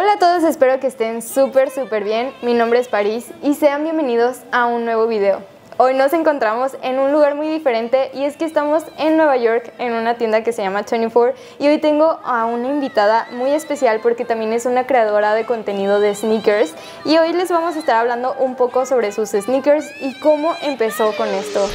Hola a todos, espero que estén súper bien. Mi nombre es París y sean bienvenidos a un nuevo video. Hoy nos encontramos en un lugar muy diferente y es que estamos en Nueva York en una tienda que se llama 24 y hoy tengo a una invitada muy especial porque también es una creadora de contenido de sneakers y hoy les vamos a estar hablando un poco sobre sus sneakers y cómo empezó con esto.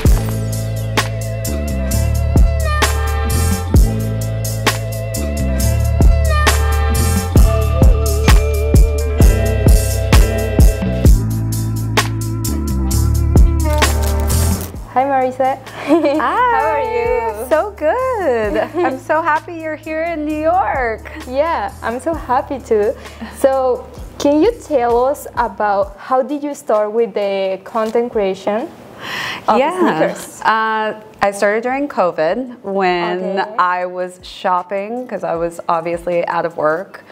Hi Marissa. Hi. How are you? So good. I'm so happy you're here in New York. Yeah, I'm so happy too. So, can you tell us about how did you start with the content creation of sneakers? I started during COVID when I was shopping because I was obviously out of work.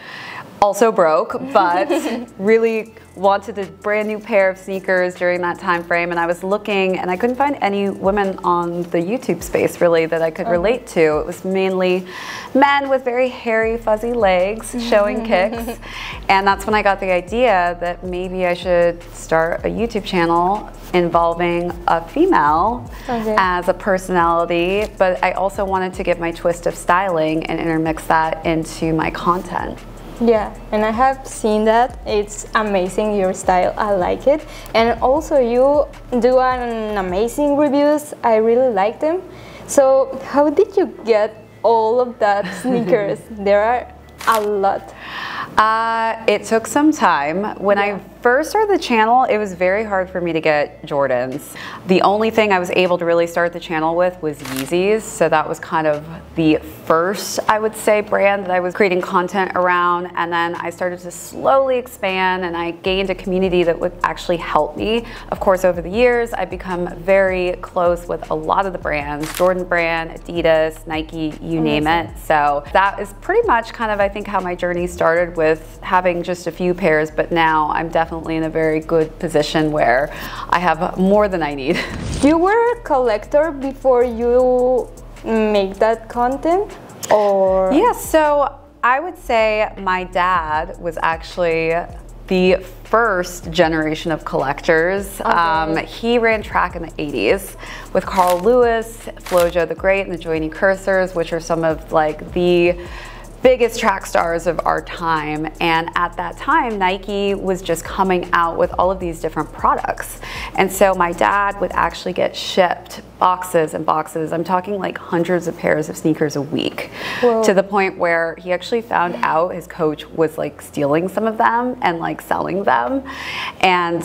Also broke, but really wanted a brand new pair of sneakers during that time frame, and I was looking and I couldn't find any women on the YouTube space really that I could relate to. It was mainly men with very hairy fuzzy legs showing kicks, and that's when I got the idea that maybe I should start a YouTube channel involving a female as a personality, but I also wanted to give my twist of styling and intermix that into my content. Yeah, and I have seen that. It's amazing, your style. I like it. And also you do an amazing reviews. I really like them. So how did you get all of that sneakers? There are a lot. It took some time. When I first started the channel, it was very hard for me to get Jordans. The only thing I was able to really start the channel with was Yeezys, so that was kind of the first, I would say, brand that I was creating content around, and then I started to slowly expand and I gained a community that would actually help me. Of course, over the years, I've become very close with a lot of the brands, Jordan brand, Adidas, Nike, you name it. So that is pretty much kind of, I think, how my journey started with having just a few pairs, but now I'm definitely in a very good position where I have more than I need. You were a collector before you make that content, or? Yeah, so I would say my dad was actually the first generation of collectors. He ran track in the 80s with Carl Lewis, Flojo the Great, and the Joanie Cursors, which are some of like the biggest track stars of our time. And at that time, Nike was just coming out with all of these different products. And so my dad would actually get shipped boxes and boxes. I'm talking like hundreds of pairs of sneakers a week. Whoa. To the point where he actually found out his coach was like stealing some of them and like selling them. And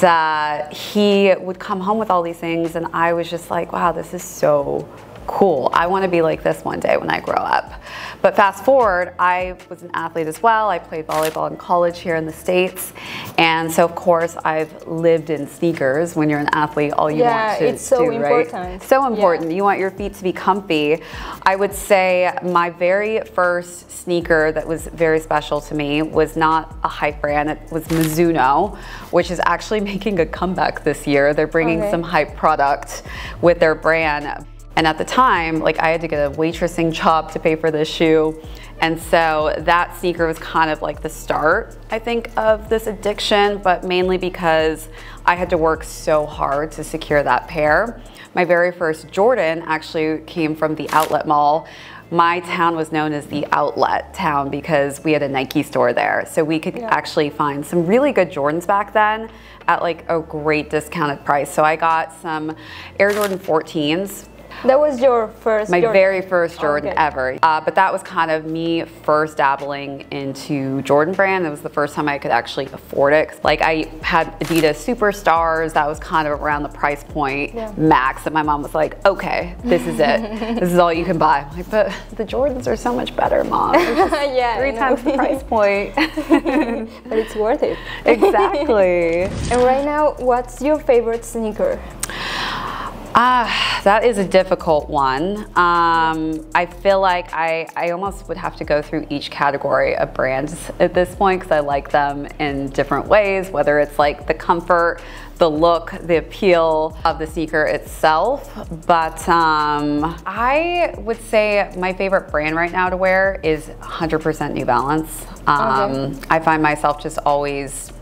he would come home with all these things and I was just like, wow, this is so cool. I want to be like this one day when I grow up. But fast forward, I was an athlete as well. I played volleyball in college here in the States. And so of course I've lived in sneakers. When you're an athlete, all you want to it's so do, important. Right? So important. You want your feet to be comfy. I would say my very first sneaker that was very special to me was not a hype brand. It was Mizuno, which is actually making a comeback this year. They're bringing some hype product with their brand. And at the time, like I had to get a waitressing job to pay for this shoe. And so that sneaker was kind of like the start, I think, of this addiction, but mainly because I had to work so hard to secure that pair. My very first Jordan actually came from the outlet mall. My town was known as the outlet town because we had a Nike store there. So we could actually find some really good Jordans back then at like a great discounted price. So I got some Air Jordan 14s. That was your first My Jordan? very first Jordan ever. But that was kind of me first dabbling into Jordan brand. It was the first time I could actually afford it. Like I had Adidas Superstars. That was kind of around the price point max that my mom was like, okay, this is it. This is all you can buy. I'm like, but the Jordans are so much better, Mom. Yeah, 3 times the price point. But it's worth it. Exactly. And right now, what's your favorite sneaker? That is a difficult one. I feel like I almost would have to go through each category of brands at this point because I like them in different ways, whether it's like the comfort, the look, the appeal of the sneaker itself. But I would say my favorite brand right now to wear is 100% New Balance. I find myself just always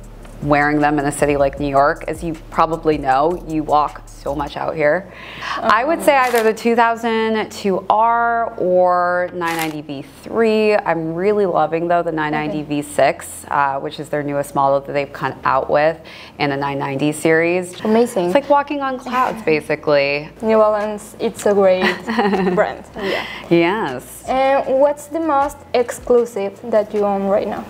wearing them in a city like New York. As you probably know, you walk so much out here. I would say either the 2002R or 990 V3. I'm really loving though the 990 V6, which is their newest model that they've come out with in the 990 series. Amazing. It's like walking on clouds basically. New Balance, it's a great brand. Yeah. Yes. And what's the most exclusive that you own right now?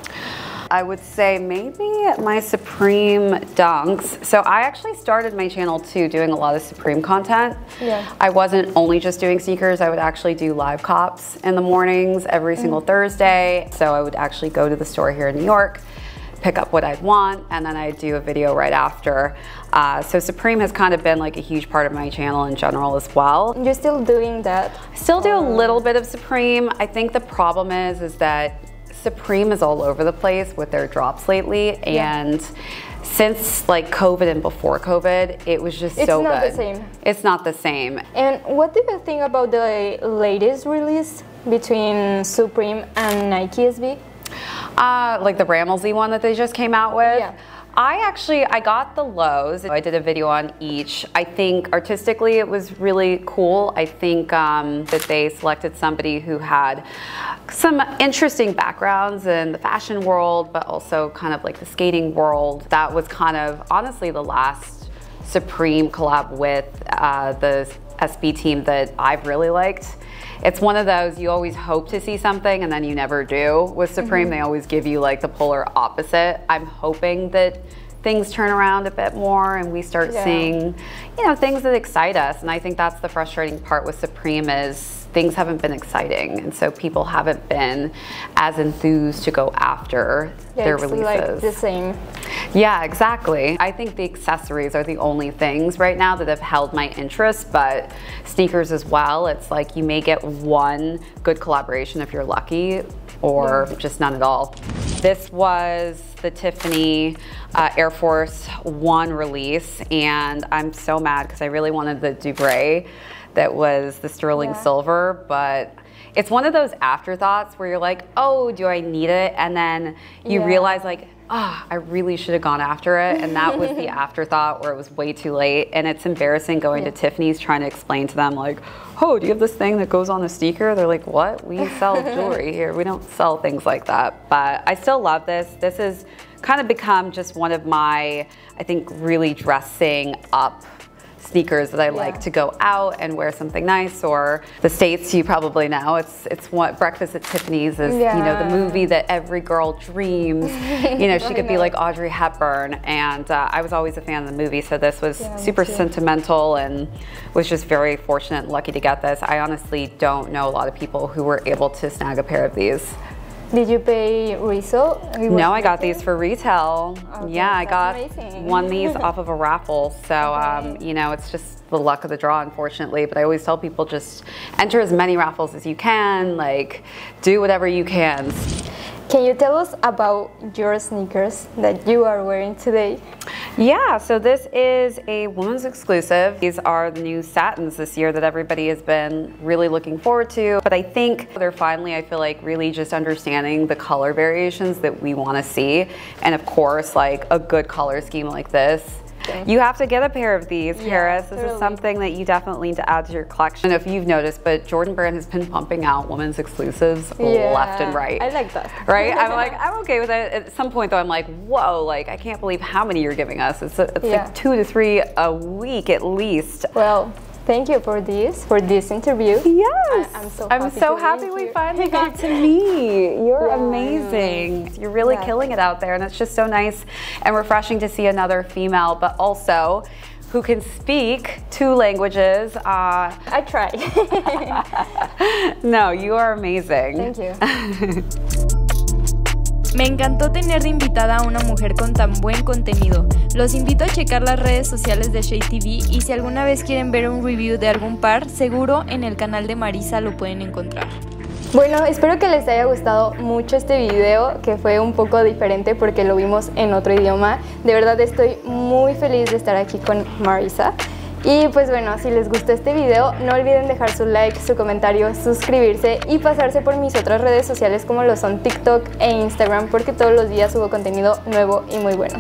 I would say maybe my Supreme Dunks. So I actually started my channel too doing a lot of Supreme content. Yeah. I wasn't only just doing sneakers, I would actually do live cops in the mornings every single Thursday. So I would actually go to the store here in New York, pick up what I'd want, and then I'd do a video right after. So Supreme has kind of been like a huge part of my channel in general as well. You're still doing that? Still do a little bit of Supreme. I think the problem is that Supreme is all over the place with their drops lately, and since like COVID and before COVID, it was just so good. It's not the same. It's not the same. And what do you think about the latest release between Supreme and Nike SB? Like the Rammelsy one that they just came out with? Yeah. I got the lows. I did a video on each. I think artistically it was really cool. I think that they selected somebody who had some interesting backgrounds in the fashion world, but also kind of like the skating world. That was kind of honestly the last Supreme collab with the SB team that I've really liked. It's one of those, you always hope to see something and then you never do. With Supreme, they always give you like the polar opposite. I'm hoping that things turn around a bit more and we start seeing, you know, things that excite us. And I think that's the frustrating part with Supreme is things haven't been exciting. And so people haven't been as enthused to go after their releases. Like the same. Yeah, exactly. I think the accessories are the only things right now that have held my interest, but sneakers as well. It's like you may get one good collaboration if you're lucky, or just none at all. This was the Tiffany Air Force One release, and I'm so mad because I really wanted the Dubray that was the sterling silver, but it's one of those afterthoughts where you're like, oh, do I need it? And then you realize like, I really should have gone after it. And that was the afterthought where it was way too late. And it's embarrassing going to Tiffany's trying to explain to them like, oh, do you have this thing that goes on a sneaker? They're like, what? We sell jewelry here. We don't sell things like that. But I still love this. This has kind of become just one of my, I think, really dressing up sneakers that I like to go out and wear something nice. Or the States, you probably know, it's what Breakfast at Tiffany's is, you know, the movie that every girl dreams. You know, she could be like Audrey Hepburn, and I was always a fan of the movie, so this was super sentimental and was just very fortunate and lucky to get this. I honestly don't know a lot of people who were able to snag a pair of these. Did you pay resale? No, I got these for retail. Okay, yeah, I won these off of a raffle. So, you know, it's just the luck of the draw, unfortunately. But I always tell people just enter as many raffles as you can, like do whatever you can. Can you tell us about your sneakers that you are wearing today? Yeah, so this is a women's exclusive. These are the new satins this year that everybody has been really looking forward to. But I think they're finally, I feel like, really just understanding the color variations that we want to see. And of course, like a good color scheme like this. You have to get a pair of these, Paris. This is something that you definitely need to add to your collection. I don't know if you've noticed, but Jordan Brand has been pumping out women's exclusives left and right. I like that. Right? I'm like, I'm okay with it. At some point though, I'm like, whoa, like I can't believe how many you're giving us. It's like 2 to 3 a week at least. Well, thank you for this interview. Yes. I'm so happy we finally got to meet. You're amazing. You're really killing it out there, and it's just so nice and refreshing to see another female, but also who can speak 2 languages. I try. No, you are amazing. Thank you. Me encantó tener de invitada a una mujer con tan buen contenido. Los invito a checar las redes sociales de ShadeTV y si alguna vez quieren ver un review de algún par, seguro en el canal de Marissa lo pueden encontrar. Bueno, espero que les haya gustado mucho este video, que fue un poco diferente porque lo vimos en otro idioma. De verdad estoy muy feliz de estar aquí con Marissa. Y pues bueno, si les gustó este video, no olviden dejar su like, su comentario, suscribirse y pasarse por mis otras redes sociales como lo son TikTok e Instagram, porque todos los días subo contenido nuevo y muy bueno.